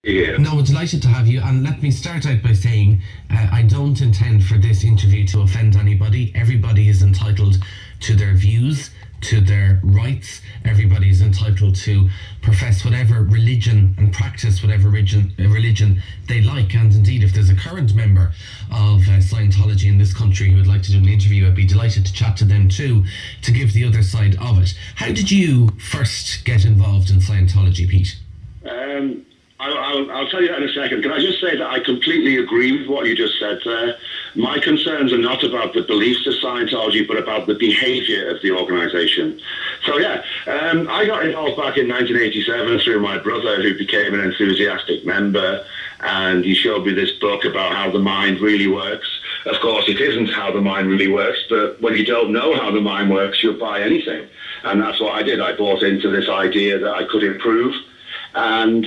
Yeah. No, we're delighted to have you, and let me start out by saying I don't intend for this interview to offend anybody. Everybody is entitled to their views, to their rights. Everybody is entitled to profess whatever religion and practice whatever religion they like. And indeed, if there's a current member of Scientology in this country who would like to do an interview, I'd be delighted to chat to them too, to give the other side of it. How did you first get involved in Scientology, Pete? I'll tell you that in a second. Can I just say that I completely agree with what you just said there. My concerns are not about the beliefs of Scientology, but about the behaviour of the organisation. So yeah, I got involved back in 1987 through my brother, who became an enthusiastic member, and he showed me this book about how the mind really works. Of course, it isn't how the mind really works, but when you don't know how the mind works, you'll buy anything. And that's what I did. I bought into this idea that I could improve. And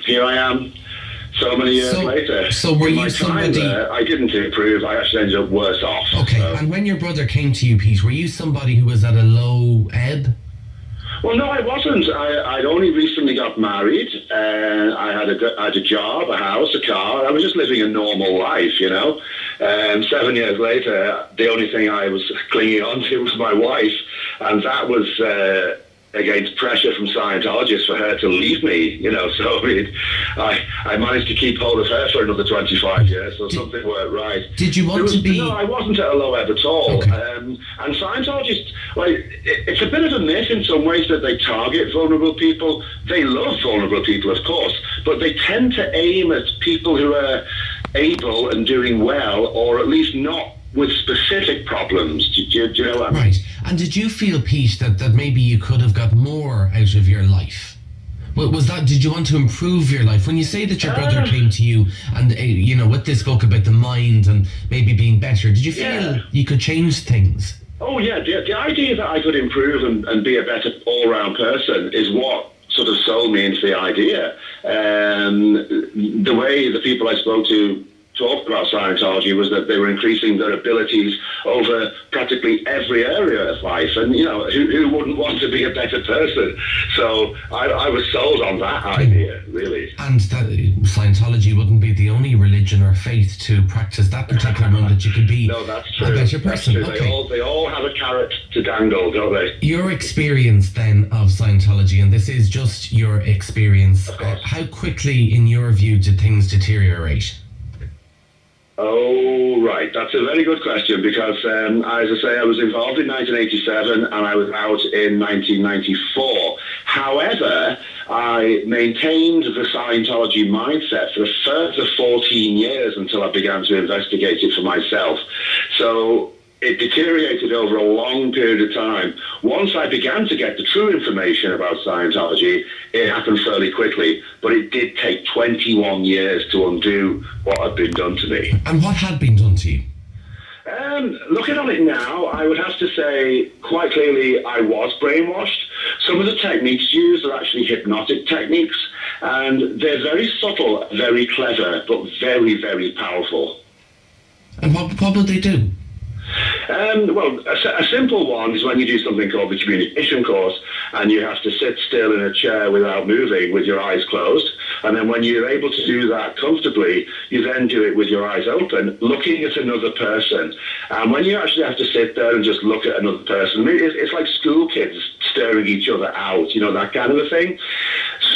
here I am, so many years later. So were you somebody... I didn't improve, I actually ended up worse off. Okay, so. And when your brother came to you, Pete, were you somebody who was at a low ebb? Well, no, I wasn't. I'd only recently got married. I had a job, a house, a car. I was just living a normal life, you know. 7 years later, the only thing I was clinging on to was my wife, and that was... against pressure from Scientologists for her to leave me, you know, so I managed to keep hold of her for another 25 years, so something worked right. Did you want to be... No, I wasn't at a low ebb at all. Okay. And Scientologists, like, it's a bit of a myth in some ways that they target vulnerable people. They love vulnerable people, of course, but they tend to aim at people who are able and doing well, or at least not with specific problems. Do you know what I mean? Right. And did you feel, Pete, that maybe you could have got more out of your life? Was that, did you want to improve your life? When you say that your brother came to you and, you know, with this book about the mind and maybe being better, did you feel you could change things? Oh, yeah. The idea that I could improve and be a better all-round person is what sort of sold me into the idea. The way the people I spoke to talked about Scientology was that they were increasing their abilities over practically every area of life, and you know, who wouldn't want to be a better person? So I was sold on that idea, really. And that Scientology wouldn't be the only religion or faith to practice that particular one, that you could be no, that's true. A better person. That's true. Okay. They all have a carrot to dangle, don't they? Your experience then of Scientology, and this is just your experience, how quickly, in your view, did things deteriorate? Oh, right. That's a very good question, because, as I say, I was involved in 1987 and I was out in 1994. However, I maintained the Scientology mindset for a further 14 years until I began to investigate it for myself. So it deteriorated over a long period of time. Once I began to get the true information about Scientology, it happened fairly quickly, but it did take 21 years to undo what had been done to me. And what had been done to you? Looking at it now, I would have to say quite clearly I was brainwashed. Some of the techniques used are actually hypnotic techniques, and they're very subtle, very clever, but very, very powerful. And what would they do? Well, a simple one is when you do something called the communication course, and you have to sit still in a chair without moving with your eyes closed. And then when you're able to do that comfortably, you then do it with your eyes open, looking at another person. And when you actually have to sit there and just look at another person, it's like school kids staring each other out, you know, that kind of a thing.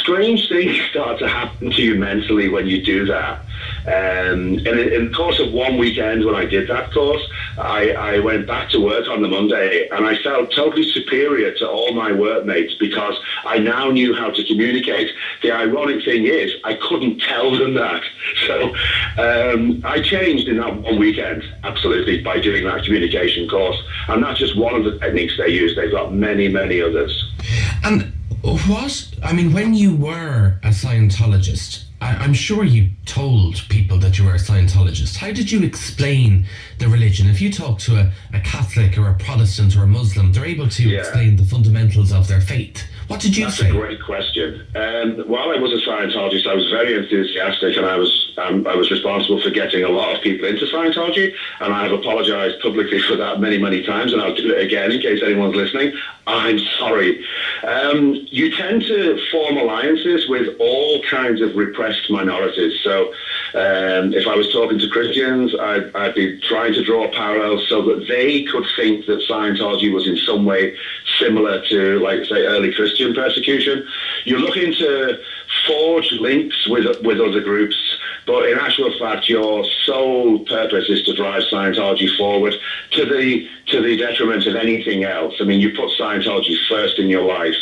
Strange things start to happen to you mentally when you do that. And in the course of one weekend when I did that course, I went back to work on the Monday and I felt totally superior to all my workmates because I now knew how to communicate. The ironic thing is I couldn't tell them that. So I changed in that one weekend, absolutely, by doing that communication course. And that's just one of the techniques they use. They've got many, many others. And when you were a Scientologist, I'm sure you told people that you were a Scientologist. How did you explain the religion? If you talk to a Catholic or a Protestant or a Muslim, they're able to explain the fundamentals of their faith. What did you say? That's a great question. While I was a Scientologist, I was very enthusiastic, and I was responsible for getting a lot of people into Scientology, and I have apologized publicly for that many, many times, and I'll do it again in case anyone's listening. I'm sorry. You tend to form alliances with all kinds of repressed minorities. So if I was talking to Christians, I'd be trying to draw parallels so that they could think that Scientology was in some way similar to, like, say, early Christian persecution. You're looking to forge links with other groups, but in actual fact, your sole purpose is to drive Scientology forward to the detriment of anything else. I mean, you put Scientology first in your life,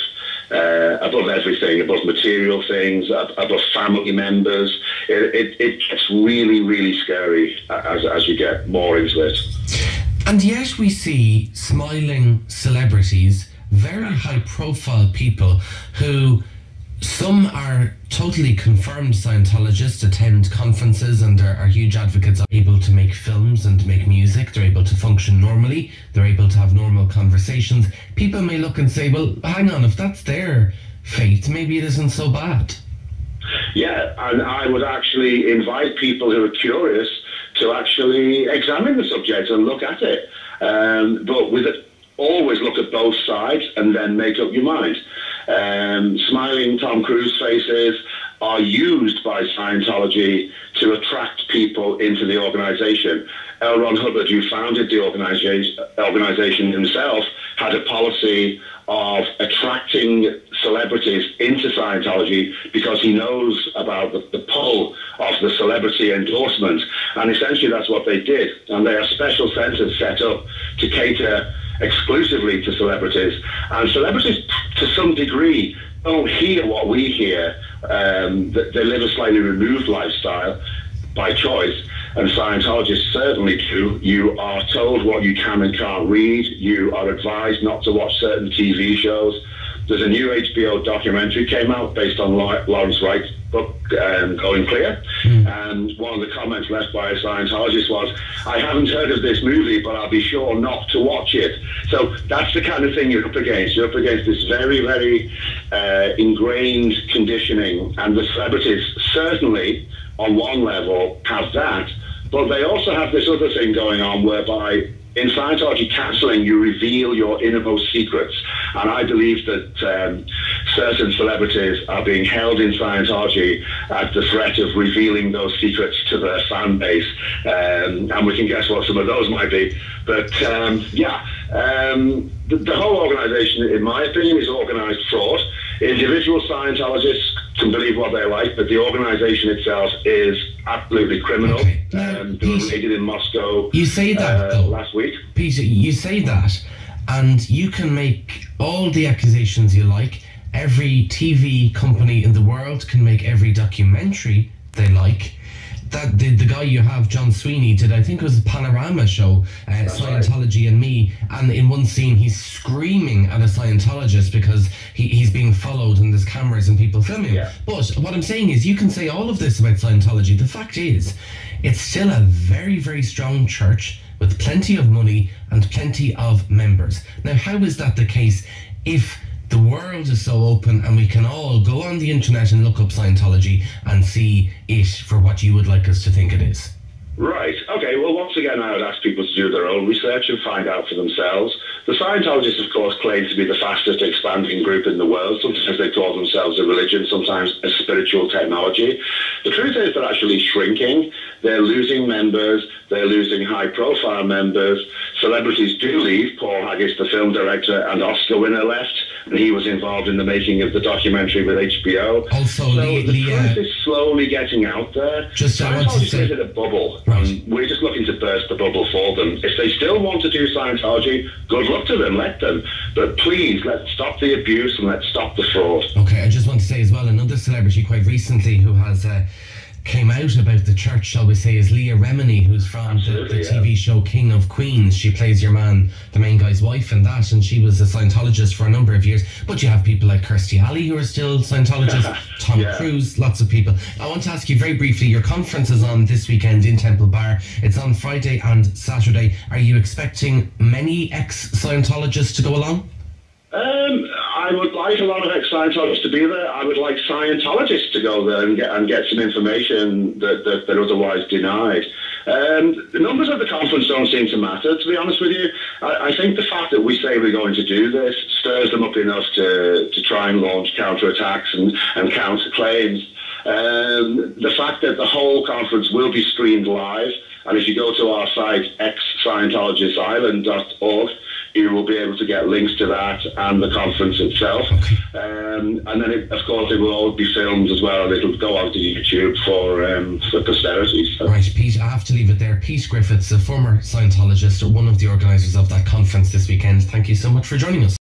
above everything, above material things, above family members. It gets really, really scary as you get more into it. And yet we see smiling celebrities, very high-profile people who... Some are totally confirmed Scientologists, attend conferences and are huge advocates, are able to make films and make music. They're able to function normally. They're able to have normal conversations. People may look and say, well, hang on, if that's their fate, maybe it isn't so bad. Yeah, and I would actually invite people who are curious to actually examine the subject and look at it. But with it, always look at both sides and then make up your mind. Smiling Tom Cruise faces are used by Scientology to attract people into the organization. L. Ron Hubbard, who founded the organization himself, had a policy of attracting celebrities into Scientology because he knows about the pull of the celebrity endorsement. And essentially that's what they did. And there are special centers set up to cater exclusively to celebrities, and celebrities to some degree don't hear what we hear. They live a slightly removed lifestyle by choice, and Scientologists certainly do. You are told what you can and can't read. You are advised not to watch certain TV shows. There's a new HBO documentary came out based on Lawrence Wright's book, Going Clear. And one of the comments left by a Scientologist was, I haven't heard of this movie, but I'll be sure not to watch it. So that's the kind of thing you're up against. You're up against this very, very ingrained conditioning. And the celebrities certainly, on one level, have that. But they also have this other thing going on whereby in Scientology counseling, you reveal your innermost secrets. And I believe that certain celebrities are being held in Scientology at the threat of revealing those secrets to their fan base. And we can guess what some of those might be. But the whole organization, in my opinion, is organized fraud. Individual Scientologists can believe what they like, but the organization itself is absolutely criminal. Okay. They were raided in Moscow. You say that though, last week. Peter, you say that, and you can make all the accusations you like. Every TV company in the world can make every documentary they like. That the guy you have, John Sweeney, did, I think it was a Panorama show, Scientology and Me, and in one scene he's screaming at a Scientologist because he's being followed and there's cameras and people filming him. But what I'm saying is, you can say all of this about Scientology. The fact is, it's still a very, very strong church with plenty of money and plenty of members. Now, how is that the case if the world is so open and we can all go on the internet and look up Scientology and see it for what you would like us to think it is? Right. Okay. Well, once again, I would ask people to do their own research and find out for themselves. The Scientologists, of course, claim to be the fastest expanding group in the world. Sometimes they call themselves a religion, sometimes a spiritual technology. The truth is they're actually shrinking. They're losing members. They're losing high-profile members. Celebrities do leave. Paul Haggis, the film director and Oscar winner, left. And he was involved in the making of the documentary with HBO. Also, so the truth is slowly getting out there. Scientology is in a bubble. Right. We're just looking to burst the bubble for them. If they still want to do Scientology, good luck to them, let them. But please, let's stop the abuse and let's stop the fraud. Okay, I just want to say as well, another celebrity quite recently who has came out about the church, shall we say, is Leah Remini, who's from the TV show King of Queens. She plays your man, the main guy's wife in that, and she was a Scientologist for a number of years. But you have people like Kirstie Alley who are still Scientologists, Tom Cruise, lots of people. I want to ask you very briefly, your conference is on this weekend in Temple Bar. It's on Friday and Saturday. Are you expecting many ex-Scientologists to go along? I would like a lot of ex-Scientologists to be there. I would like Scientologists to go there and get some information that otherwise denied. The numbers of the conference don't seem to matter, to be honest with you. I think the fact that we say we're going to do this stirs them up enough to try and launch counterattacks and counter-claims. The fact that the whole conference will be streamed live, and if you go to our site, ex-scientologistisland.org, you will be able to get links to that and the conference itself. And then, of course, it will all be filmed as well. It'll go onto YouTube for posterity. So. Right, Pete, I have to leave it there. Pete Griffiths, a former Scientologist, one of the organisers of that conference this weekend. Thank you so much for joining us.